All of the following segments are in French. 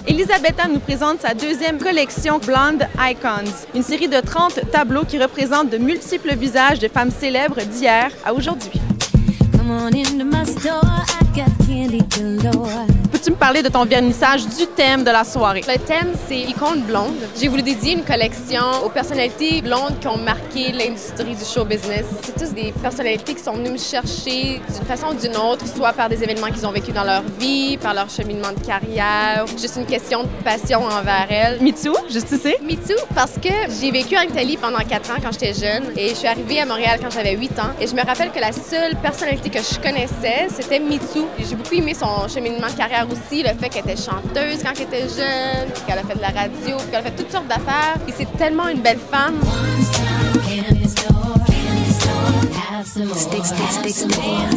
Elisabetta nous présente sa deuxième collection Blonde Icons, une série de 30 tableaux qui représentent de multiples visages de femmes célèbres d'hier à aujourd'hui. Peux-tu me parler de ton vernissage, du thème de la soirée? Le thème, c'est icône blonde. J'ai voulu dédier une collection aux personnalités blondes qui ont marqué l'industrie du show business. C'est tous des personnalités qui sont venues me chercher d'une façon ou d'une autre, soit par des événements qu'ils ont vécu dans leur vie, par leur cheminement de carrière, juste une question de passion envers elles. Me Too, juste ici? Me Too, parce que j'ai vécu en Italie pendant 4 ans quand j'étais jeune et je suis arrivée à Montréal quand j'avais 8 ans. Et je me rappelle que la seule personnalité que je connaissais, c'était Me Too. J'ai beaucoup aimé son cheminement de carrière aussi, le fait qu'elle était chanteuse quand elle était jeune, qu'elle a fait de la radio, qu'elle a fait toutes sortes d'affaires. Et c'est tellement une belle femme.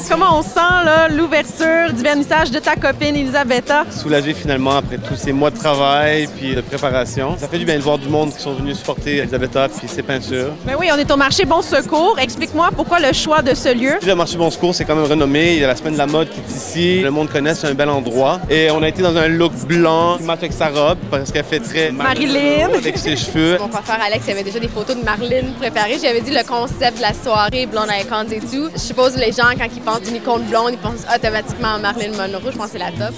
Comment on sent l'ouverture du vernissage de ta copine Elisabetta? Soulagé finalement après tous ces mois de travail puis de préparation. Ça fait du bien de voir du monde qui sont venus supporter Elisabetta puis ses peintures. Ben oui, on est au marché Bon Secours. Explique-moi pourquoi le choix de ce lieu? Le marché Bon Secours, c'est quand même renommé. Il y a la semaine de la mode qui est ici. Le monde connaît, c'est un bel endroit. Et on a été dans un look blanc qui match avec sa robe parce qu'elle fait très Marilyn avec ses cheveux. Mon coiffeur Alex avait déjà des photos de Marilyn préparées. J'avais dit le concept de la soirée Blonde Icons et tout. Je suppose les gens, quand ils pensent d'une icône blonde, ils pensent automatiquement à Marilyn Monroe. Je pense que c'est la top.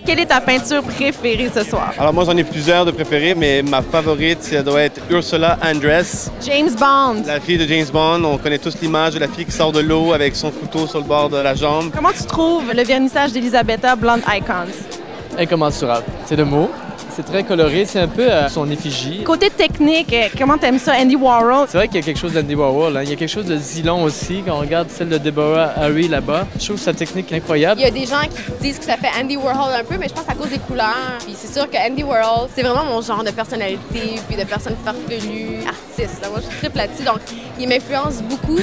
Quelle est ta peinture préférée ce soir? Alors moi, j'en ai plusieurs de préférées, mais ma favorite, ça doit être Ursula Andress. James Bond. La fille de James Bond. On connaît tous l'image de la fille qui sort de l'eau avec son couteau sur le bord de la jambe. Comment tu trouves le vernissage d'Elisabetta Blonde Icons? Incommensurable. C'est le mot. C'est très coloré, c'est un peu son effigie. Côté technique, comment t'aimes ça, Andy Warhol? C'est vrai qu'il y a quelque chose d'Andy Warhol, hein. Il y a quelque chose de Zilon aussi, quand on regarde celle de Deborah Harry là-bas. Je trouve sa technique incroyable. Il y a des gens qui disent que ça fait Andy Warhol un peu, mais je pense à cause des couleurs. Puis c'est sûr que Andy Warhol, c'est vraiment mon genre de personnalité, puis de personne farfelue, artiste. Moi, je suis très là-dessus, donc il m'influence beaucoup.